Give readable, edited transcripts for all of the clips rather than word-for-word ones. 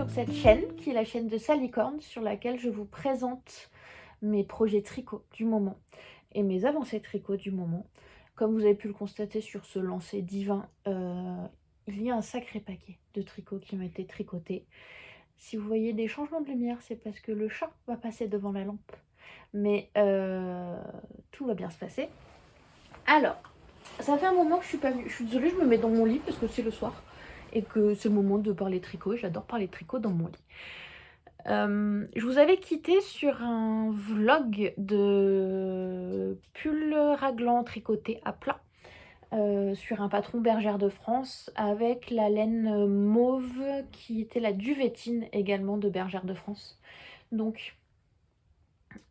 sur cette chaîne, qui est la chaîne de Salicorne, sur laquelle je vous présente mes projets tricot du moment et mes avancées tricot du moment. Comme vous avez pu le constater sur ce lancer divin, il y a un sacré paquet de tricots qui ont été tricotés. Si vous voyez des changements de lumière, c'est parce que le chat va passer devant la lampe. Mais tout va bien se passer. Alors, ça fait un moment que je suis pas venue. Je suis désolée, je me mets dans mon lit parce que c'est le soir et que c'est le moment de parler tricot. Et j'adore parler tricot dans mon lit. Je vous avais quitté sur un vlog de pull raglan tricoté à plat sur un patron Bergère de France avec la laine mauve qui était la duvetine également de Bergère de France. Donc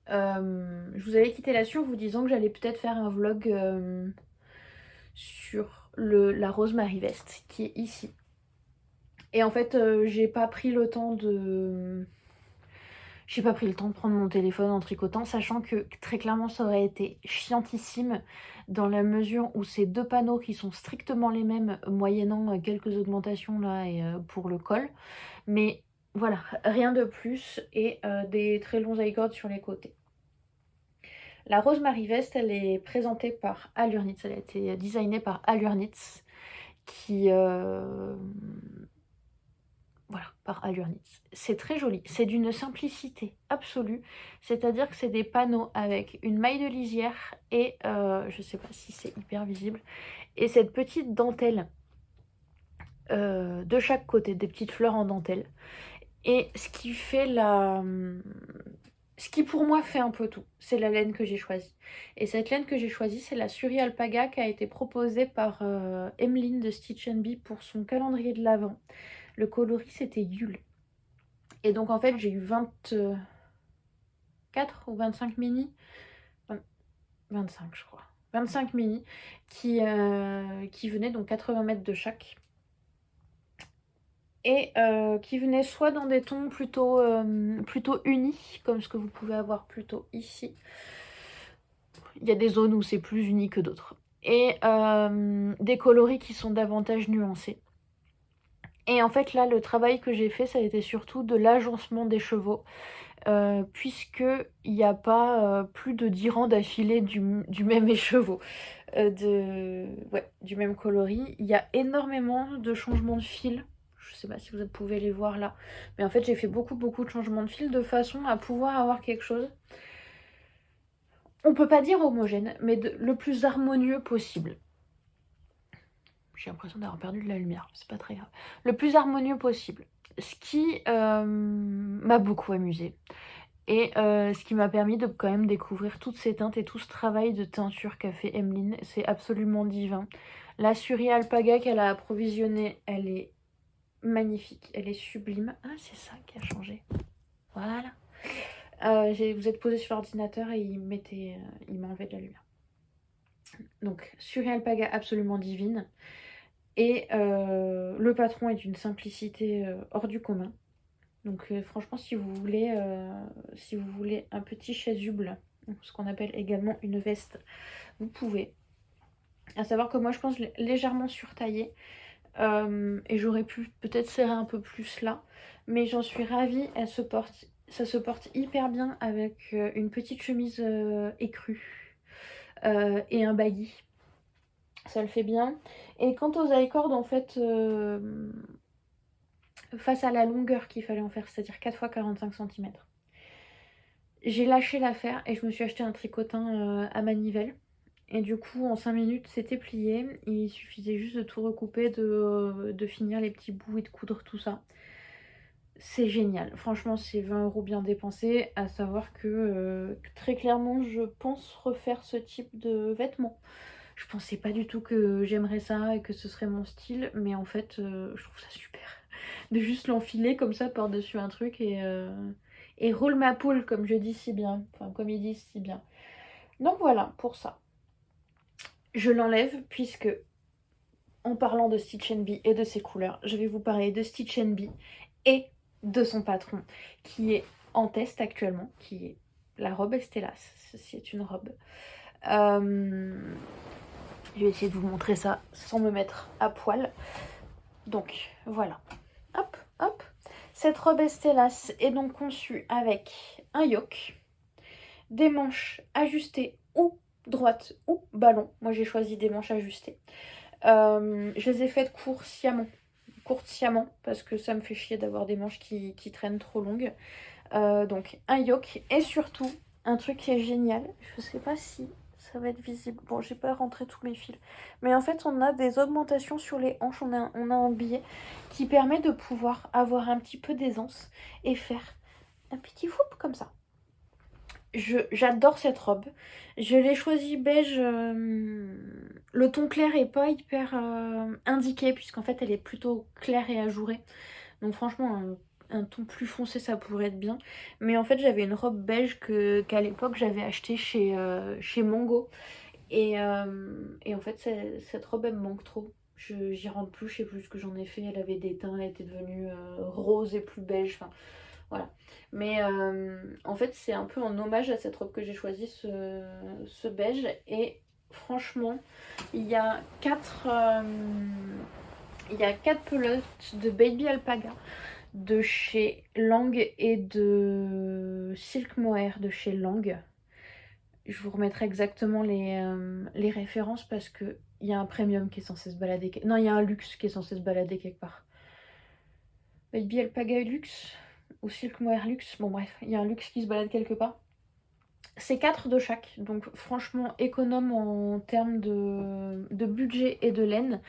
je vous avais quitté là-dessus en vous disant que j'allais peut-être faire un vlog sur la Rosemary Veste qui est ici. Et en fait j'ai pas pris le temps de... J'ai pas pris le temps de prendre mon téléphone en tricotant, sachant que très clairement ça aurait été chiantissime dans la mesure où ces deux panneaux qui sont strictement les mêmes, moyennant quelques augmentations là et pour le col. Mais voilà, rien de plus et des très longs I-cords sur les côtés. La Rosemary Veste, elle est présentée par Allurnitz, elle a été designée par Allurnitz, qui... Voilà, par Allurnitz. C'est très joli, c'est d'une simplicité absolue, c'est-à-dire que c'est des panneaux avec une maille de lisière et, je sais pas si c'est hyper visible, et cette petite dentelle de chaque côté, des petites fleurs en dentelle. Et ce qui fait ce qui pour moi fait un peu tout, c'est la laine que j'ai choisie. Et cette laine que j'ai choisie, c'est la Suri Alpaga qui a été proposée par Emeline de Stitch Bee pour son calendrier de l'Avent. Le coloris c'était Yule. Et donc en fait j'ai eu 24 ou 25 mini, 25 je crois, 25 mini qui venaient donc 80 mètres de chaque. Et qui venaient soit dans des tons plutôt unis, comme ce que vous pouvez avoir plutôt ici. Il y a des zones où c'est plus uni que d'autres. Et des coloris qui sont davantage nuancés. Et en fait là le travail que j'ai fait ça a été surtout de l'agencement des chevaux. Puisque il n'y a pas plus de 10 rangs d'affilée du même écheveau, du même coloris. Il y a énormément de changements de fil. Je sais pas si vous pouvez les voir là. Mais en fait j'ai fait beaucoup de changements de fil de façon à pouvoir avoir quelque chose, on peut pas dire homogène, mais le plus harmonieux possible. J'ai l'impression d'avoir perdu de la lumière, c'est pas très grave. Le plus harmonieux possible. Ce qui m'a beaucoup amusée. Et ce qui m'a permis de quand même découvrir toutes ces teintes et tout ce travail de teinture qu'a fait Emeline. C'est absolument divin. La Suri Alpaga qu'elle a approvisionnée, elle est magnifique, elle est sublime. Ah, c'est ça qui a changé. Voilà. Vous êtes posé sur l'ordinateur et il m'a enlevé de la lumière. Donc, Suri Alpaga absolument divine. Et le patron est d'une simplicité hors du commun. Donc franchement si vous voulez un petit chasuble, ce qu'on appelle également une veste, vous pouvez. À savoir que moi je pense légèrement surtaillée et j'aurais pu peut-être serrer un peu plus là, mais j'en suis ravie, ça se porte hyper bien avec une petite chemise écrue et un baggy. Ça le fait bien. Et quant aux I-cords en fait face à la longueur qu'il fallait en faire, c'est-à-dire 4 x 45 cm. J'ai lâché l'affaire et je me suis acheté un tricotin à manivelle. Et du coup, en 5 minutes, c'était plié. Il suffisait juste de tout recouper, de finir les petits bouts et de coudre tout ça. C'est génial. Franchement, c'est 20 € bien dépensés. À savoir que très clairement, je pense refaire ce type de vêtements. Je pensais pas du tout que j'aimerais ça et que ce serait mon style. Mais en fait, je trouve ça super. De juste l'enfiler comme ça par-dessus un truc et roule ma poule, comme je dis si bien. Enfin, comme ils disent si bien. Donc voilà, pour ça. Je l'enlève puisque, en parlant de Stitch Bee et de ses couleurs, je vais vous parler de Stitch Bee et de son patron, qui est en test actuellement, qui est la robe Estellas. Ceci est une robe. Je vais essayer de vous montrer ça sans me mettre à poil. Donc, voilà. Hop, hop. Cette robe Estelas est donc conçue avec un yoke, des manches ajustées ou droites ou ballon. Moi j'ai choisi des manches ajustées. Je les ai faites courtes sciemment parce que ça me fait chier d'avoir des manches qui traînent trop longues. Donc un yoke et surtout un truc qui est génial, je sais pas si ça va être visible, bon j'ai pas rentré tous mes fils, mais en fait on a des augmentations sur les hanches, on a un billet qui permet de pouvoir avoir un petit peu d'aisance et faire un petit foup comme ça. J'adore cette robe, je l'ai choisie beige, le ton clair est pas hyper indiqué puisqu'en fait elle est plutôt claire et ajourée. Donc franchement, un ton plus foncé, ça pourrait être bien. Mais en fait, j'avais une robe beige qu'à l'époque, j'avais achetée chez Mango. Et en fait, cette robe, elle me manque trop. J'y rentre plus, je sais plus ce que j'en ai fait. Elle avait des teints, elle était devenue rose et plus beige. Enfin, voilà. Mais en fait, c'est un peu en hommage à cette robe que j'ai choisi, ce beige. Et franchement, il y a quatre pelotes de Baby Alpaga de chez Lang et de Silk Mohair de chez Lang. Je vous remettrai exactement les références parce que il y a un premium qui est censé se balader. Non, il y a un luxe qui est censé se balader quelque part. Baby Alpaga Luxe ou Silk Mohair Luxe. Bon bref, il y a un luxe qui se balade quelque part. C'est 4 de chaque, donc franchement économe en termes de budget et de laine.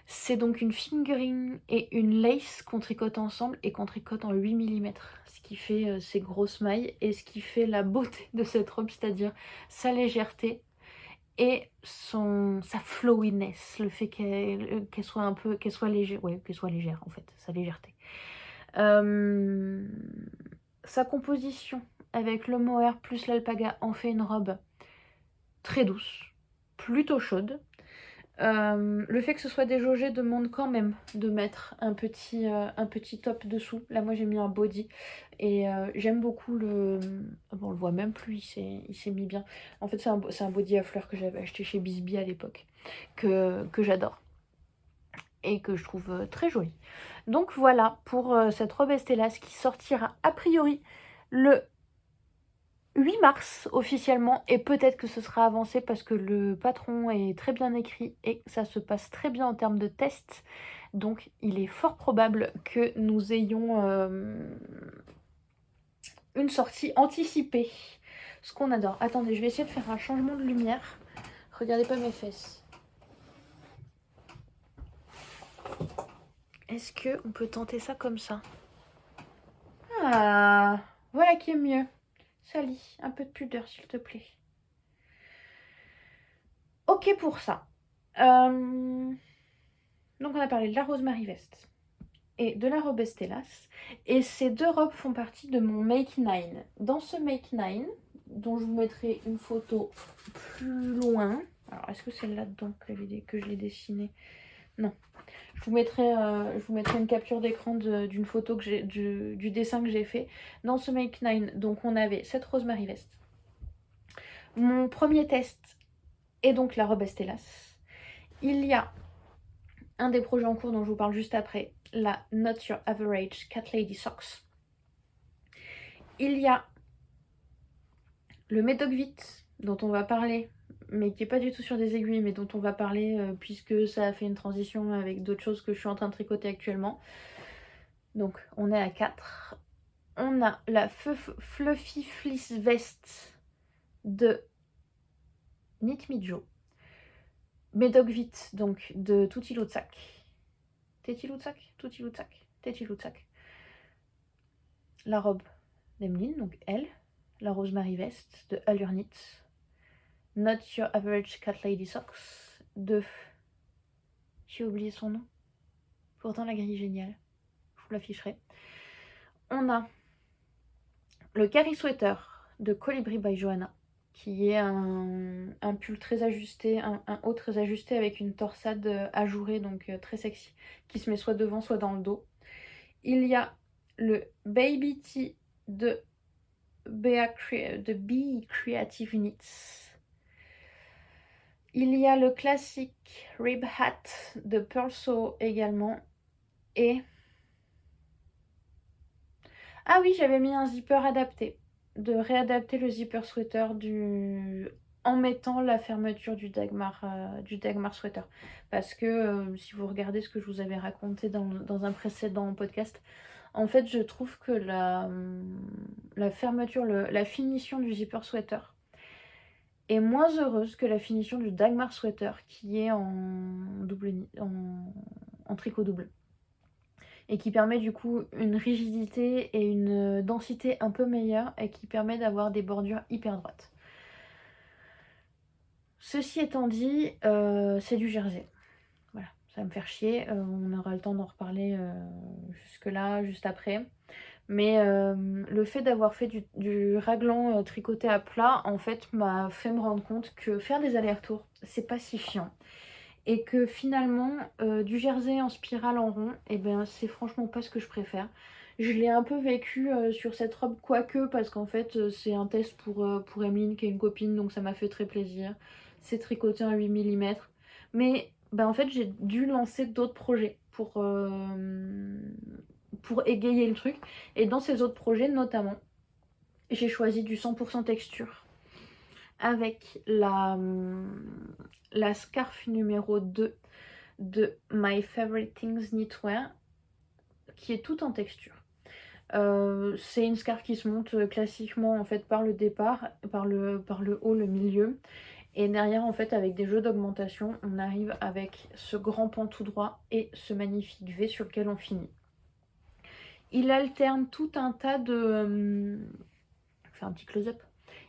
C'est donc une fingering et une lace qu'on tricote ensemble et qu'on tricote en 8 mm. Ce qui fait ces grosses mailles et ce qui fait la beauté de cette robe, c'est-à-dire sa légèreté et sa flowiness, le fait qu'elle soit un peu, qu'elle soit légère, ouais, qu'elle soit légère en fait, sa légèreté. Sa composition avec le mohair plus l'alpaga en fait une robe très douce, plutôt chaude. Le fait que ce soit déjaugé demande quand même de mettre un petit top dessous. Là moi j'ai mis un body et j'aime beaucoup le... Bon, on le voit même plus, il s'est mis bien. En fait c'est un body à fleurs que j'avais acheté chez Bisbee à l'époque, que j'adore et que je trouve très joli. Donc voilà pour cette robe Estelas qui sortira a priori le 8 mars officiellement et peut-être que ce sera avancé parce que le patron est très bien écrit et ça se passe très bien en termes de tests. Donc il est fort probable que nous ayons une sortie anticipée. Ce qu'on adore. Attendez, je vais essayer de faire un changement de lumière. Regardez pas mes fesses. Est-ce qu'on peut tenter ça comme ça? Ah, voilà qui est mieux. Sally, un peu de pudeur s'il te plaît. Ok pour ça. Donc on a parlé de la Rosemary Vest et de la robe Estelas. Et ces deux robes font partie de mon Make 9. Dans ce Make 9, dont je vous mettrai une photo plus loin. Alors est-ce que c'est là-dedans que je l'ai dessinée? Non. Je vous mettrai une capture d'écran d'une photo que du dessin que j'ai fait. Dans ce Make 9, donc on avait cette Rosemary Vest. Mon premier test est donc la robe Estelas. Il y a un des projets en cours dont je vous parle juste après, la Not Your Average Cat Lady Socks. Il y a le Medogvit dont on va parler, mais qui n'est pas du tout sur des aiguilles, mais dont on va parler puisque ça a fait une transition avec d'autres choses que je suis en train de tricoter actuellement. Donc on est à 4. On a la Fluffy Fleece Vest de Knit Me Jo. Medogvit donc de Tutilutsak. Tutilutsak. La robe d'Emeline, donc elle. La Rosemary Vest de Allure Knit. Not Your Average Cat Lady Socks de... J'ai oublié son nom. Pourtant la grille est géniale. Je vous l'afficherai. On a le Carrie Sweater de Colibri by Johanna, qui est un pull très ajusté, un haut très ajusté avec une torsade ajourée, donc très sexy, qui se met soit devant, soit dans le dos. Il y a le Baby Tee de Bee Creative Knits. Il y a le classique Rib Hat de Pearl Sew également. Et Ah oui, j'avais mis un zipper adapté. De réadapter le zipper sweater en mettant la fermeture du Dagmar sweater. Parce que si vous regardez ce que je vous avais raconté dans un précédent podcast, en fait je trouve que la fermeture, la finition du zipper sweater est moins heureuse que la finition du Dagmar sweater qui est en tricot double. Et qui permet du coup une rigidité et une densité un peu meilleure et qui permet d'avoir des bordures hyper droites. Ceci étant dit, c'est du jersey. Voilà, ça va me faire chier, on aura le temps d'en reparler jusque là, juste après. Mais le fait d'avoir fait du raglan tricoté à plat, en fait, m'a fait me rendre compte que faire des allers-retours, c'est pas si chiant. Et que finalement, du jersey en spirale en rond, et ben c'est franchement pas ce que je préfère. Je l'ai un peu vécu sur cette robe, quoique, parce qu'en fait, c'est un test pour Emeline, qui est une copine, donc ça m'a fait très plaisir. C'est tricoté en 8 mm. Mais ben, en fait, j'ai dû lancer d'autres projets pour égayer le truc. Et dans ces autres projets, notamment, j'ai choisi du 100% texture avec la scarf numéro 2 de My Favorite Things Knitwear, qui est toute en texture. C'est une scarf qui se monte classiquement en fait par le départ, par le haut, le milieu, et derrière en fait avec des jeux d'augmentation, on arrive avec ce grand pan tout droit et ce magnifique V sur lequel on finit. Il alterne tout un tas de... je vais faire un petit close-up.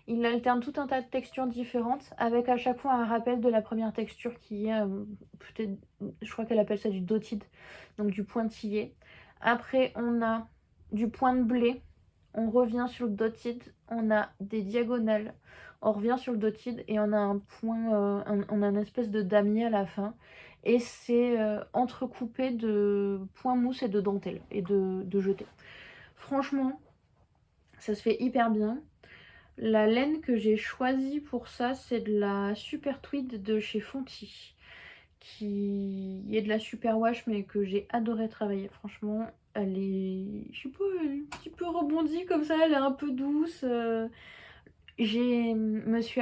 Il alterne tout un tas de textures différentes avec à chaque fois un rappel de la première texture qui est peut-être, je crois qu'elle appelle ça du dotted, donc du pointillé. Après on a du point de blé, on revient sur le dotted, on a des diagonales, on revient sur le dotted et on a un point, on a une espèce de damier à la fin. Et c'est entrecoupé de points mousse et de dentelle et de jetés. Franchement, ça se fait hyper bien. La laine que j'ai choisie pour ça, c'est de la Super Tweed de chez Fonty, qui est de la super wash, mais que j'ai adoré travailler. Franchement, elle est, je sais pas, elle est un petit peu rebondie comme ça, elle est un peu douce. Je me suis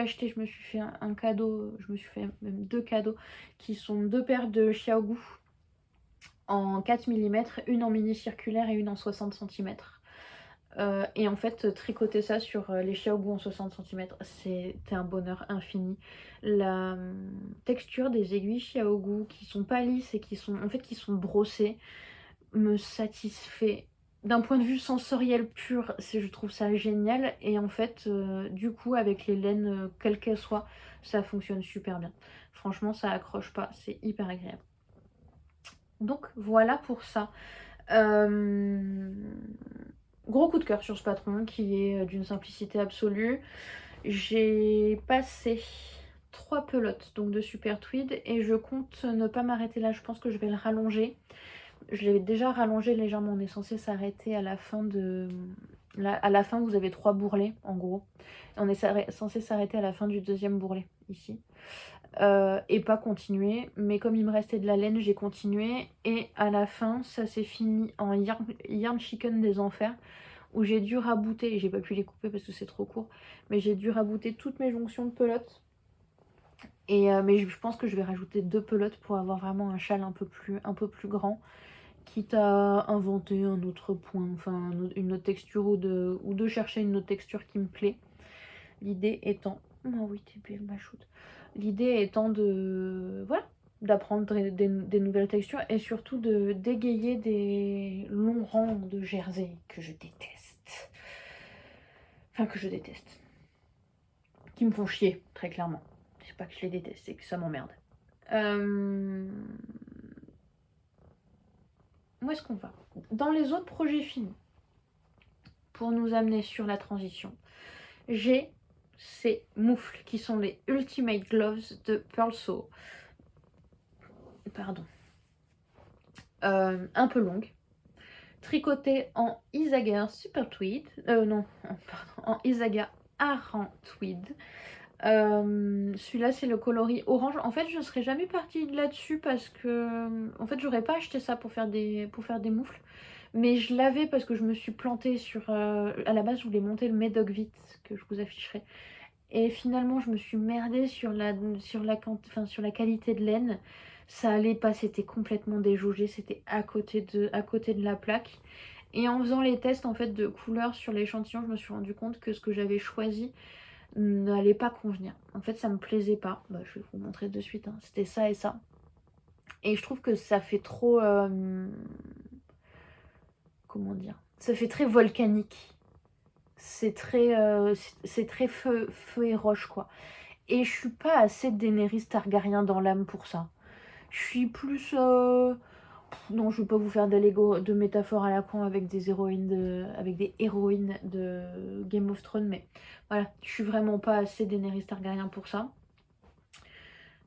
fait un cadeau, je me suis fait même 2 cadeaux, qui sont 2 paires de Xiaogu en 4 mm, une en mini circulaire et une en 60 cm. Et en fait, tricoter ça sur les Xiaogu en 60 cm, c'était un bonheur infini. La texture des aiguilles Xiaogu qui sont pas lisses et qui sont brossées me satisfait. D'un point de vue sensoriel pur, je trouve ça génial. Et en fait, du coup, avec les laines, quelles qu'elles soient, ça fonctionne super bien. Franchement, ça accroche pas, c'est hyper agréable. Donc voilà pour ça. Gros coup de cœur sur ce patron qui est d'une simplicité absolue. J'ai passé 3 pelotes donc de Super Tweed et je compte ne pas m'arrêter là. Je pense que je vais le rallonger. Je l'avais déjà rallongé légèrement. On est censé s'arrêter à la fin de... à la fin, vous avez 3 bourrelets en gros. On est censé s'arrêter à la fin du 2e bourrelet ici. Et pas continuer, mais comme il me restait de la laine, j'ai continué et à la fin ça s'est fini en yarn chicken des enfers où j'ai dû rabouter, et j'ai pas pu les couper parce que c'est trop court, mais j'ai dû rabouter toutes mes jonctions de pelotes et mais je pense que je vais rajouter 2 pelotes pour avoir vraiment un châle un peu plus grand, quitte à inventer un autre point, enfin une autre texture ou de chercher une autre texture qui me plaît. L'idée étant... Oh oui, t'es belle ma choute. L'idée étant de... Voilà, d'apprendre des nouvelles textures et surtout de dégayer des longs rangs de jersey que je déteste. Enfin, que je déteste. Qui me font chier, très clairement. C'est pas que je les déteste, c'est que ça m'emmerde. Où est-ce qu'on va? Dans les autres projets finis, pour nous amener sur la transition, j'ai ces moufles qui sont les Ultimate Gloves de Pearlso. Pardon. Un peu longue. Tricotée en Isaga Super Tweed. Non, pardon, en Isaga Aran Tweed. Celui-là, c'est le coloris orange. En fait, je ne serais jamais partie là-dessus parce que... En fait, j'aurais pas acheté ça pour faire des moufles. Mais je l'avais parce que je me suis plantée sur... à la base, je voulais monter le Médoc Vite, que je vous afficherai. Et finalement, je me suis merdée sur la qualité de laine. Ça allait pas, c'était complètement déjaugé, c'était à côté de la plaque. Et en faisant les tests en fait de couleurs sur l'échantillon, je me suis rendu compte que ce que j'avais choisi n'allait pas convenir. En fait, ça me plaisait pas. Bah, je vais vous montrer de suite, hein. C'était ça et ça. Et je trouve que ça fait trop... comment dire? Ça fait très volcanique. C'est très feu et roche, quoi. Et je suis pas assez Daenerys Targaryen dans l'âme pour ça. Je suis plus... non, je vais pas vous faire de métaphores à la con avec des héroïnes de Game of Thrones, mais voilà, je suis vraiment pas assez Daenerys Targaryen pour ça.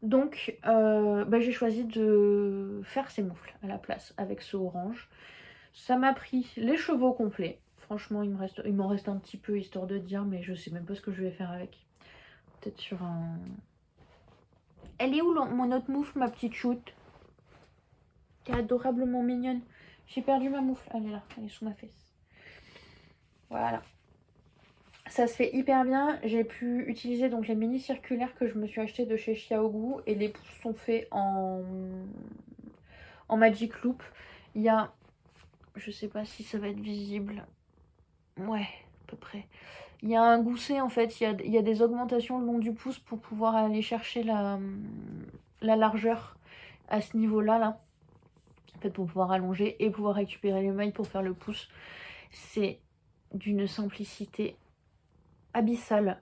Donc, bah, j'ai choisi de faire ces moufles à la place avec ce orange. Ça m'a pris les chevaux complets. Franchement, il m'en reste un petit peu histoire de dire, mais je sais même pas ce que je vais faire avec. Peut-être sur un... Elle est où mon autre moufle, ma petite choute? T'es adorablement mignonne. J'ai perdu ma moufle. Elle est là, elle est sous ma fesse. Voilà. Ça se fait hyper bien. J'ai pu utiliser donc les mini circulaires que je me suis acheté de chez Xiaogu. Et les pouces sont faits en Magic Loop. Il y a... Je sais pas si ça va être visible. Ouais, à peu près. Il y a un gousset en fait. Il y a des augmentations le long du pouce pour pouvoir aller chercher la largeur à ce niveau-là. Là. En fait, pour pouvoir allonger et pouvoir récupérer les mailles pour faire le pouce. C'est d'une simplicité abyssale.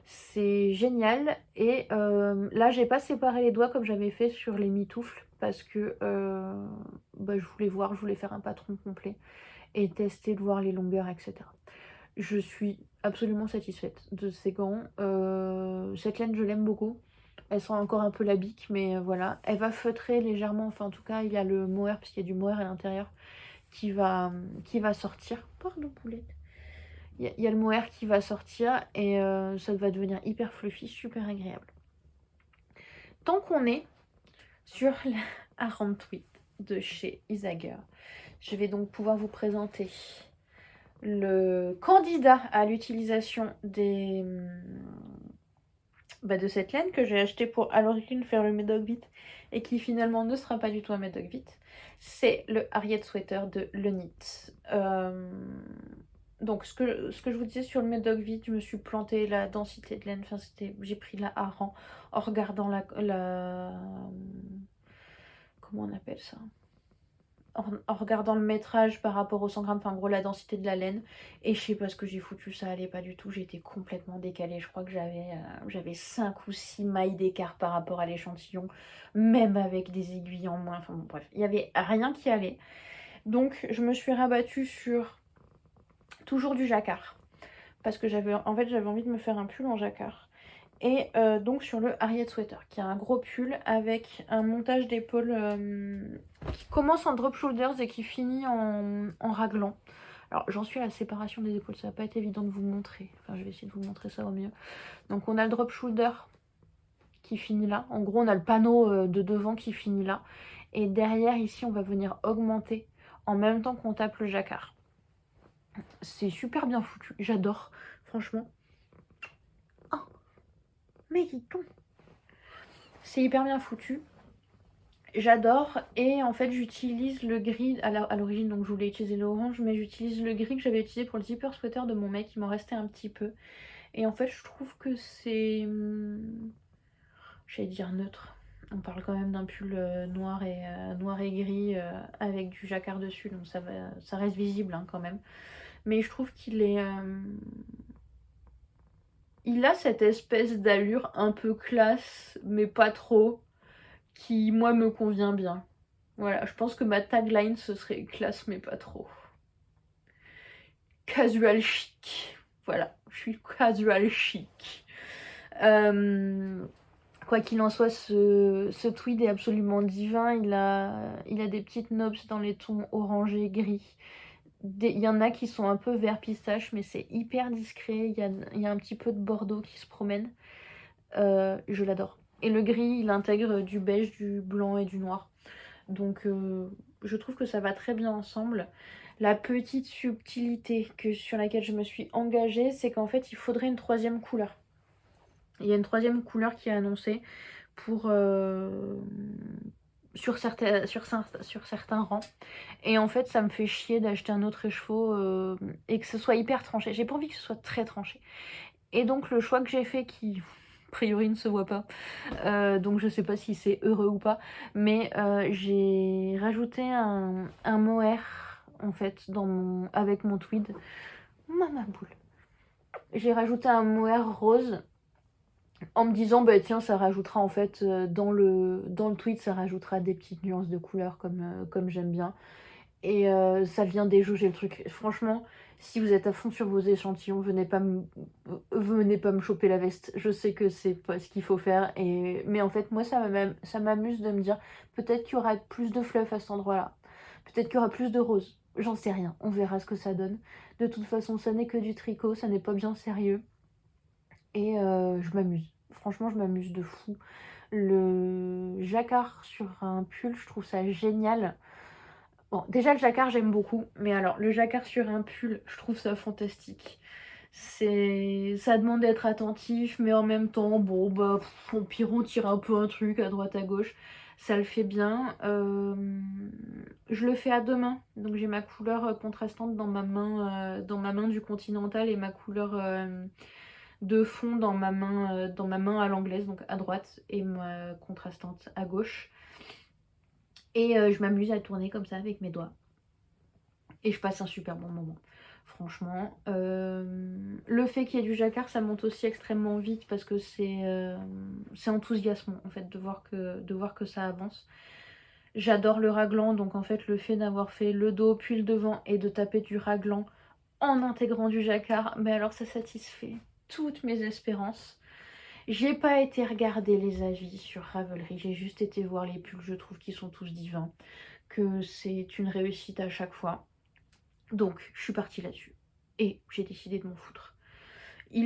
C'est génial. Et là, j'ai pas séparé les doigts comme j'avais fait sur les mitoufles parce que bah, je voulais faire un patron complet et tester de voir les longueurs, etc. Je suis absolument satisfaite de ces gants. Cette laine, je l'aime beaucoup. Elle sent encore un peu la bique, mais voilà. Elle va feutrer légèrement. Enfin, en tout cas, il y a le mohair, parce qu'il y a du mohair à l'intérieur, qui va sortir. Pardon, poulette. Il y a le mohair qui va sortir et ça va devenir hyper fluffy, super agréable. Tant qu'on est sur la Aran Tweed de chez Isager, je vais donc pouvoir vous présenter le candidat à l'utilisation de cette laine que j'ai acheté pour à l'origine faire le Médoc Vite et qui finalement ne sera pas du tout un Médoc Vite. C'est le Harriet Sweater de Le Knit. Donc ce que je vous disais sur le Médoc Vite, je me suis plantée la densité de laine, enfin j'ai pris la Aran en regardant comment on appelle ça, en regardant le métrage par rapport au 100 grammes, enfin en gros la densité de la laine, et je sais pas ce que j'ai foutu, ça allait pas du tout, j'étais complètement décalée, je crois que j'avais 5 ou 6 mailles d'écart par rapport à l'échantillon, même avec des aiguilles en moins, enfin bon bref, il y avait rien qui allait. Donc je me suis rabattue sur toujours du jacquard, parce que j'avais envie de me faire un pull en jacquard. Et donc sur le Harriet Sweater, qui est un gros pull avec un montage d'épaule qui commence en drop shoulders et qui finit en raglan. Alors j'en suis à la séparation des épaules, ça va pas être évident de vous montrer. Enfin je vais essayer de vous montrer ça au mieux. Donc on a le drop shoulder qui finit là. En gros on a le panneau de devant qui finit là. Et derrière ici on va venir augmenter en même temps qu'on tape le jacquard. C'est super bien foutu, j'adore, franchement. Mériton. C'est hyper bien foutu. J'adore. Et en fait, j'utilise le gris. À l'origine, donc je voulais utiliser l'orange, mais j'utilise le gris que j'avais utilisé pour le zipper sweater de mon mec. Il m'en restait un petit peu. Et en fait, je trouve que c'est... j'allais dire neutre. On parle quand même d'un pull noir et gris avec du jacquard dessus. Donc ça reste visible hein, quand même. Mais je trouve qu'il est... il a cette espèce d'allure un peu classe, mais pas trop, qui, moi, me convient bien. Voilà, je pense que ma tagline, ce serait classe, mais pas trop. Casual chic. Voilà, je suis casual chic. Quoi qu'il en soit, ce tweed est absolument divin. Il a des petites knobs dans les tons orangés, gris. Il y en a qui sont un peu vert pistache, mais c'est hyper discret. Il y a un petit peu de bordeaux qui se promène. Je l'adore. Et le gris, il intègre du beige, du blanc et du noir. Donc je trouve que ça va très bien ensemble. La petite subtilité sur laquelle je me suis engagée, c'est qu'en fait, il faudrait une troisième couleur. Il y a une troisième couleur qui est annoncée pour, sur certains rangs. Et en fait, ça me fait chier d'acheter un autre écheveau et que ce soit hyper tranché. J'ai pas envie que ce soit très tranché. Et donc, le choix que j'ai fait, qui a priori ne se voit pas, donc je sais pas si c'est heureux ou pas, mais j'ai rajouté un mohair en fait avec mon tweed. Maman boule. J'ai rajouté un mohair rose en me disant bah tiens, ça rajoutera en fait dans le tweed, ça rajoutera des petites nuances de couleurs comme j'aime bien. Et ça vient déjauger le truc. Franchement, si vous êtes à fond sur vos échantillons, venez pas me choper la veste. Je sais que c'est pas ce qu'il faut faire. Mais en fait, moi, ça m'amuse de me dire peut-être qu'il y aura plus de fluff à cet endroit-là. Peut-être qu'il y aura plus de rose. J'en sais rien. On verra ce que ça donne. De toute façon, ça n'est que du tricot. Ça n'est pas bien sérieux. Et je m'amuse. Franchement, je m'amuse de fou. Le jacquard sur un pull, je trouve ça génial. Bon, déjà le jacquard j'aime beaucoup, mais alors le jacquard sur un pull, je trouve ça fantastique. Ça demande d'être attentif, mais en même temps, bon bah au pire on tire un peu un truc à droite à gauche, ça le fait bien. Je le fais à deux mains, donc j'ai ma couleur contrastante dans ma main du continental et ma couleur de fond dans ma main à l'anglaise, donc à droite, et ma contrastante à gauche. Et je m'amuse à tourner comme ça avec mes doigts. Et je passe un super bon moment. Franchement. Le fait qu'il y ait du jacquard, ça monte aussi extrêmement vite parce que c'est enthousiasmant en fait de voir que ça avance. J'adore le raglan, donc en fait le fait d'avoir fait le dos puis le devant et de taper du raglan en intégrant du jacquard, mais alors ça satisfait toutes mes espérances. J'ai pas été regarder les avis sur Ravelry, j'ai juste été voir les pulls, je trouve qu'ils sont tous divins, que c'est une réussite à chaque fois. Donc je suis partie là-dessus et j'ai décidé de m'en foutre. C'est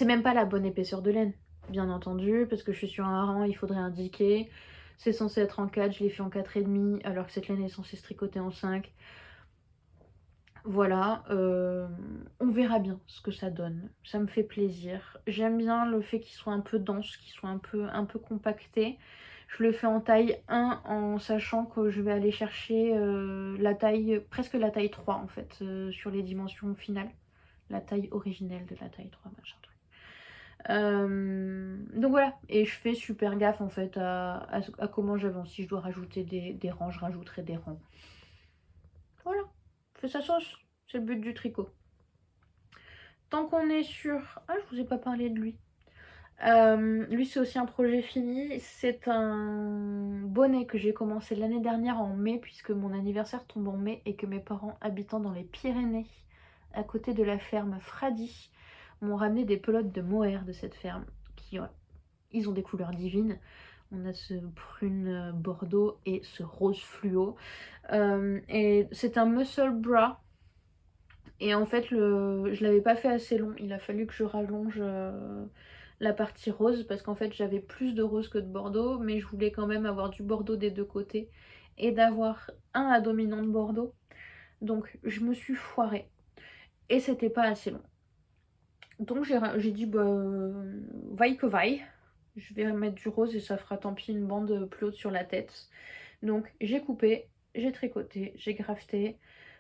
même pas la bonne épaisseur de laine, bien entendu, parce que je suis sur un rang, il faudrait indiquer. C'est censé être en 4, je l'ai fait en 4,5, alors que cette laine est censée se tricoter en 5. Voilà, on verra bien ce que ça donne. Ça me fait plaisir. J'aime bien le fait qu'il soit un peu dense, qu'il soit un peu compacté. Je le fais en taille 1 en sachant que je vais aller chercher presque la taille 3 en fait, sur les dimensions finales. La taille originelle de la taille 3, machin truc. Donc voilà, et je fais super gaffe en fait à comment j'avance. Si je dois rajouter des rangs, je rajouterai des rangs. Voilà, fais sa sauce, c'est le but du tricot. Tant qu'on est sur... Ah, je vous ai pas parlé de lui. Lui, c'est aussi un projet fini. C'est un bonnet que j'ai commencé l'année dernière en mai, puisque mon anniversaire tombe en mai et que mes parents habitant dans les Pyrénées, à côté de la ferme Fradi, m'ont ramené des pelotes de mohair de cette ferme. Ils ont des couleurs divines. On a ce prune bordeaux et ce rose fluo. Et c'est un muscle bra. Et en fait, je l'avais pas fait assez long. Il a fallu que je rallonge la partie rose parce qu'en fait, j'avais plus de rose que de bordeaux, mais je voulais quand même avoir du bordeaux des deux côtés et d'avoir un à dominante bordeaux. Donc, je me suis foirée et c'était pas assez long. Donc, j'ai dit, bah, vaille que vaille. Je vais mettre du rose et ça fera tant pis une bande plus haute sur la tête. Donc, j'ai coupé, j'ai tricoté, j'ai grafté.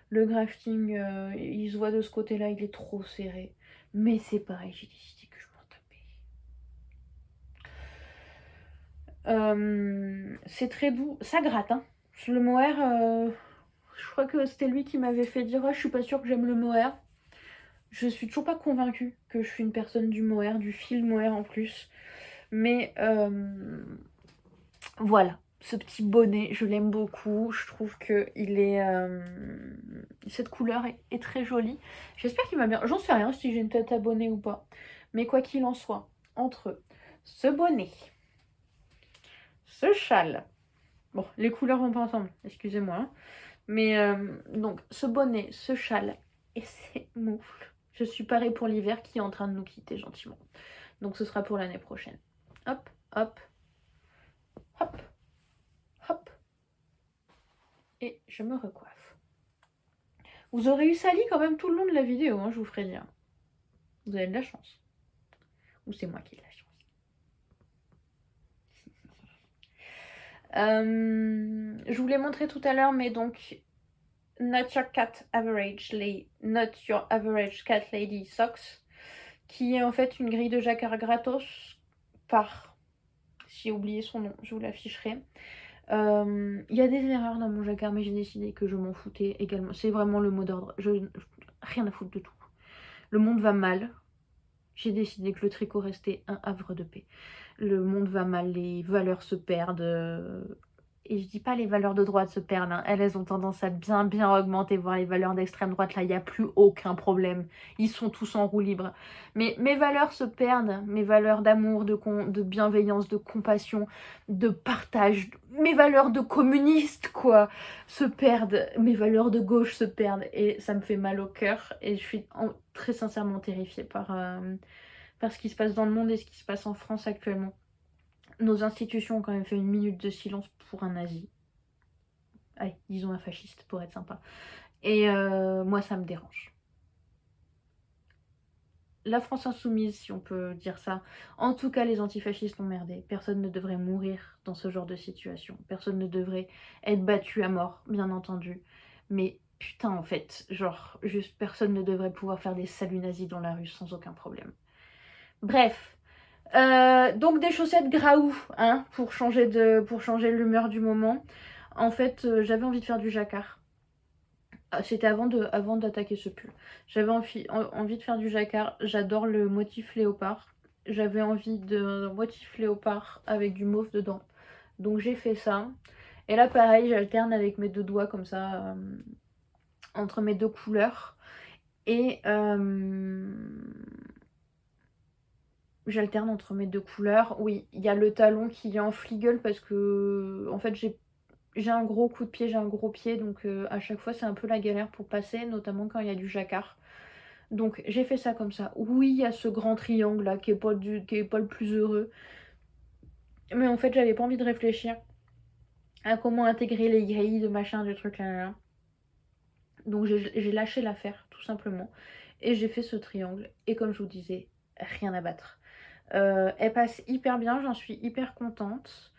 Le grafting, il se voit de ce côté-là, il est trop serré. Mais c'est pareil, j'ai décidé que je m'en tapais. C'est très doux, ça gratte, hein. Le mohair, je crois que c'était lui qui m'avait fait dire oh, je suis pas sûre que j'aime le mohair. Je suis toujours pas convaincue que je suis une personne du mohair, du fil mohair en plus. Mais voilà. Ce petit bonnet, je l'aime beaucoup. Je trouve que cette couleur est très jolie. J'espère qu'il m'a bien... J'en sais rien si j'ai une tête à bonnet ou pas. Mais quoi qu'il en soit, entre ce bonnet, ce châle... Bon, les couleurs vont pas ensemble, excusez-moi. Hein. Mais donc, ce bonnet, ce châle et ces moufles. Je suis parée pour l'hiver qui est en train de nous quitter gentiment. Donc ce sera pour l'année prochaine. Hop, hop, hop. Hop, et je me recoiffe. Vous aurez eu Sally quand même tout le long de la vidéo, hein, je vous ferai dire. Vous avez de la chance. Ou c'est moi qui ai de la chance. Je vous l'ai montré tout à l'heure, mais donc Not Your Average Cat Lady Socks, qui est en fait une grille de jacquard gratos par... J'ai oublié son nom, je vous l'afficherai. Il y a des erreurs dans mon jacquard, mais j'ai décidé que je m'en foutais également. C'est vraiment le mot d'ordre. Rien à foutre de tout. Le monde va mal. J'ai décidé que le tricot restait un havre de paix. Le monde va mal, les valeurs se perdent. Et je dis pas les valeurs de droite se perdent, hein. Elles ont tendance à bien augmenter, voire les valeurs d'extrême droite, là, il n'y a plus aucun problème. Ils sont tous en roue libre. Mais mes valeurs se perdent, mes valeurs d'amour, de bienveillance, de compassion, de partage, mes valeurs de communiste, quoi, se perdent. Mes valeurs de gauche se perdent. Et ça me fait mal au cœur. Et je suis très sincèrement terrifiée par ce qui se passe dans le monde et ce qui se passe en France actuellement. Nos institutions ont quand même fait une minute de silence pour un nazi. Allez, disons un fasciste pour être sympa. Et moi, ça me dérange. La France insoumise, si on peut dire ça. En tout cas, les antifascistes ont merdé. Personne ne devrait mourir dans ce genre de situation. Personne ne devrait être battu à mort, bien entendu. Mais putain, en fait, genre, juste personne ne devrait pouvoir faire des saluts nazis dans la rue sans aucun problème. Bref. Donc des chaussettes Graou, hein, pour changer l'humeur du moment. En fait, j'avais envie de faire du jacquard. C'était avant d'attaquer ce pull. J'avais envie de faire du jacquard. J'adore le motif léopard. J'avais envie d'un motif léopard avec du mauve dedans. Donc j'ai fait ça. Et là pareil, j'alterne avec mes deux doigts comme ça, entre mes deux couleurs. Et j'alterne entre mes deux couleurs. Oui, il y a le talon qui est en fliegel parce que en fait j'ai un gros coup de pied, j'ai un gros pied, donc à chaque fois c'est un peu la galère pour passer, notamment quand il y a du jacquard. Donc j'ai fait ça comme ça. Oui, il y a ce grand triangle là qui est pas le plus heureux. Mais en fait j'avais pas envie de réfléchir à comment intégrer les grilles de machin, du truc là. Donc j'ai lâché l'affaire, tout simplement. Et j'ai fait ce triangle. Et comme je vous disais, rien à battre. Elle passe hyper bien, j'en suis hyper contente.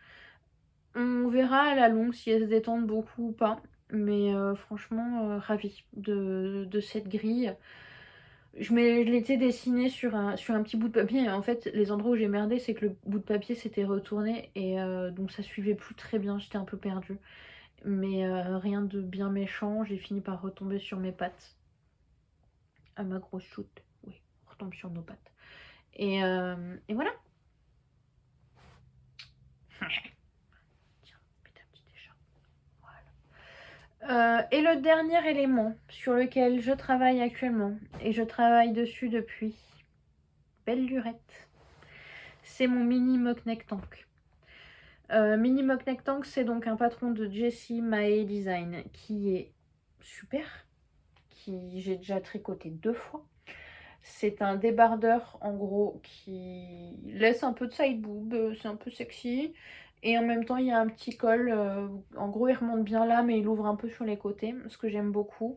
On verra à la longue si elles se détendent beaucoup ou pas. Mais franchement, ravie de cette grille. Je l'étais dessinée sur un petit bout de papier. Et en fait, les endroits où j'ai merdé, c'est que le bout de papier s'était retourné. Et donc ça suivait plus très bien, j'étais un peu perdue. Mais rien de bien méchant, j'ai fini par retomber sur mes pattes. À ma grosse shoot, oui, on retombe sur nos pattes. Et voilà. Tiens, mets ta petite écharpe. Voilà. Et le dernier élément sur lequel je travaille actuellement, et je travaille dessus depuis belle lurette, c'est mon mini mock neck tank. Mini mock neck tank, c'est donc un patron de Jessie Mae Design qui est super, qui j'ai déjà tricoté 2 fois. C'est un débardeur en gros qui laisse un peu de side boob, c'est un peu sexy. Et en même temps il y a un petit col, en gros il remonte bien là mais il ouvre un peu sur les côtés, ce que j'aime beaucoup.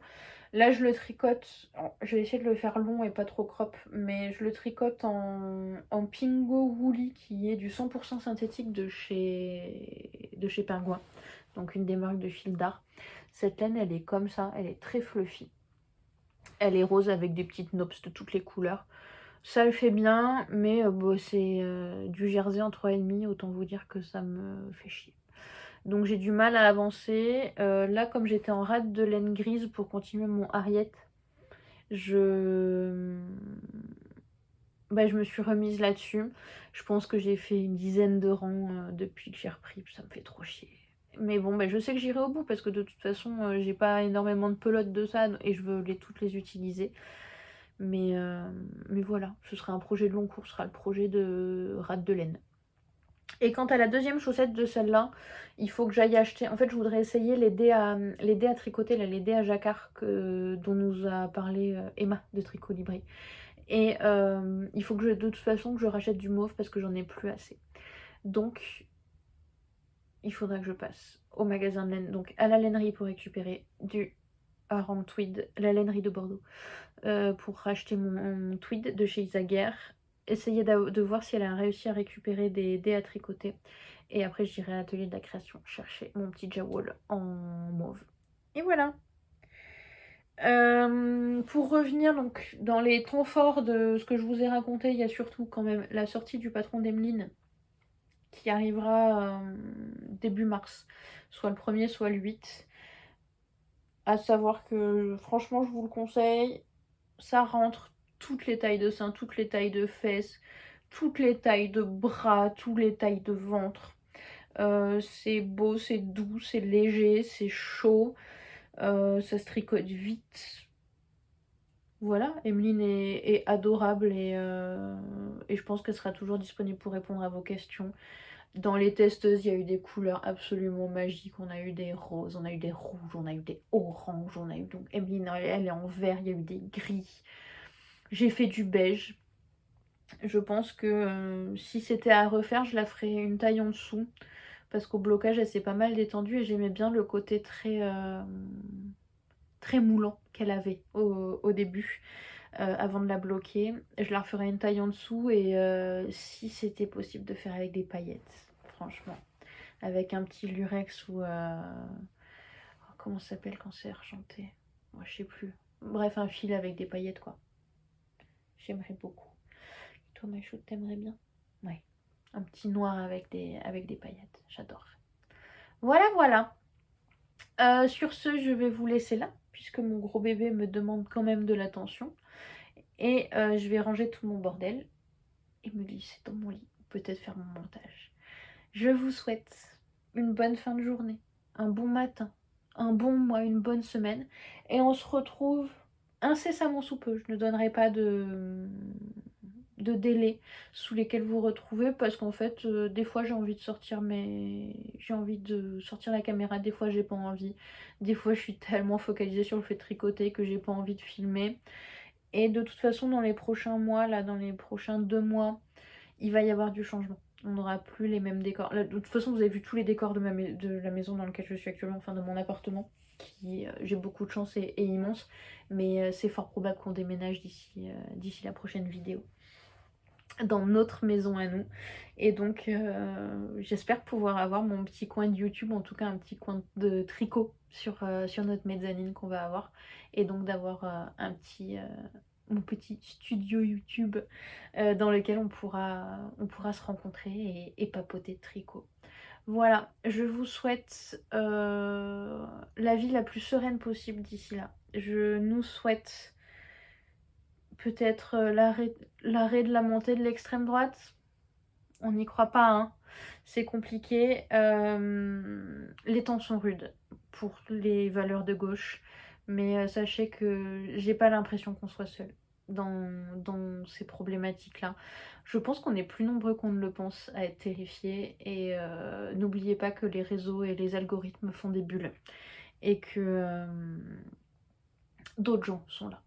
Là je le tricote, je vais essayer de le faire long et pas trop crop, mais je le tricote en Pingo Woolly qui est du 100% synthétique de chez Pingouin. Donc une des marques de fil d'art. Cette laine elle est comme ça, elle est très fluffy. Elle est rose avec des petites nops de toutes les couleurs. Ça le fait bien, mais c'est du jersey en 3,5, autant vous dire que ça me fait chier. Donc j'ai du mal à avancer. Là, comme j'étais en rade de laine grise pour continuer mon Harriet, je me suis remise là-dessus. Je pense que j'ai fait une dizaine de rangs depuis que j'ai repris. Ça me fait trop chier. Mais bon, je sais que j'irai au bout parce que de toute façon, j'ai pas énormément de pelotes de ça et je veux toutes les utiliser. Mais voilà, ce sera un projet de long cours, ce sera le projet de rade de laine. Et quant à la deuxième chaussette de celle-là, il faut que j'aille acheter. En fait, je voudrais essayer les dés à tricoter, là, les dés à jacquard dont nous a parlé Emma de Tricot Libri. Et il faut que de toute façon que je rachète du mauve parce que j'en ai plus assez. Donc il faudra que je passe au magasin de laine, donc à la lainerie pour récupérer du hareng tweed, la lainerie de Bordeaux, pour racheter mon tweed de chez Isaguerre. Essayer de voir si elle a réussi à récupérer des dés à tricoter. Et après, j'irai à l'atelier de la création chercher mon petit jowl en mauve. Et voilà. Pour revenir donc dans les temps forts de ce que je vous ai raconté, il y a surtout quand même la sortie du patron d'Emeline qui arrivera début mars, soit le 1er, soit le 8. À savoir que franchement, je vous le conseille, ça rentre toutes les tailles de seins, toutes les tailles de fesses, toutes les tailles de bras, toutes les tailles de ventre. C'est beau, c'est doux, c'est léger, c'est chaud, ça se tricote vite. Voilà, Emeline est adorable et je pense qu'elle sera toujours disponible pour répondre à vos questions. Dans les testeuses, il y a eu des couleurs absolument magiques. On a eu des roses, on a eu des rouges, on a eu des oranges, on a eu donc Emeline, elle est en vert, il y a eu des gris. J'ai fait du beige. Je pense que si c'était à refaire, je la ferais une taille en dessous. Parce qu'au blocage, elle s'est pas mal détendue et j'aimais bien le côté très moulant qu'elle avait au début. Avant de la bloquer. Je la referai une taille en dessous et si c'était possible de faire avec des paillettes, franchement. Avec un petit lurex ou... comment ça s'appelle quand c'est argenté? Moi je sais plus. Bref, un fil avec des paillettes quoi. J'aimerais beaucoup. Toi Maïchou, t'aimerais bien? Ouais. Un petit noir avec des paillettes. J'adore. Voilà, voilà. Sur ce, je vais vous laisser là, puisque mon gros bébé me demande quand même de l'attention. Et je vais ranger tout mon bordel et me glisser dans mon lit, peut-être faire mon montage. Je vous souhaite une bonne fin de journée, un bon matin, un bon mois, une bonne semaine. Et on se retrouve incessamment sous peu. Je ne donnerai pas de délai sous lesquels vous retrouvez parce qu'en fait des fois j'ai envie de sortir la caméra, des fois j'ai pas envie, des fois je suis tellement focalisée sur le fait de tricoter que j'ai pas envie de filmer. Et de toute façon dans les prochains mois, là dans les prochains 2 mois, il va y avoir du changement. On n'aura plus les mêmes décors. Là, de toute façon vous avez vu tous les décors de la maison dans laquelle je suis actuellement, enfin de mon appartement, qui j'ai beaucoup de chance et immense, mais c'est fort probable qu'on déménage d'ici la prochaine vidéo dans notre maison à nous. Et donc j'espère pouvoir avoir mon petit coin de YouTube, en tout cas un petit coin de tricot sur notre mezzanine qu'on va avoir, et donc d'avoir mon petit studio YouTube dans lequel on pourra se rencontrer et papoter de tricot. Voilà, je vous souhaite la vie la plus sereine possible d'ici là. Je nous souhaite peut-être l'arrêt de la montée de l'extrême droite. On n'y croit pas, hein. C'est compliqué. Les temps sont rudes pour les valeurs de gauche. Mais sachez que j'ai pas l'impression qu'on soit seul dans ces problématiques-là. Je pense qu'on est plus nombreux qu'on ne le pense à être terrifiés. Et n'oubliez pas que les réseaux et les algorithmes font des bulles. Et que d'autres gens sont là.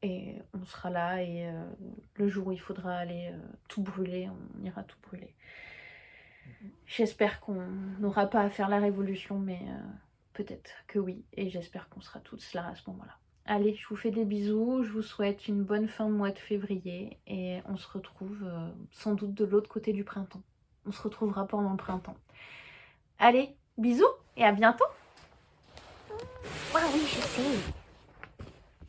Et on sera là et le jour où il faudra aller tout brûler, on ira tout brûler. J'espère qu'on n'aura pas à faire la révolution, mais peut-être que oui. Et j'espère qu'on sera tous là à ce moment-là. Allez, je vous fais des bisous, je vous souhaite une bonne fin de mois de février. Et on se retrouve sans doute de l'autre côté du printemps. On se retrouvera pendant le printemps. Allez, bisous et à bientôt. Ah oui, je sais.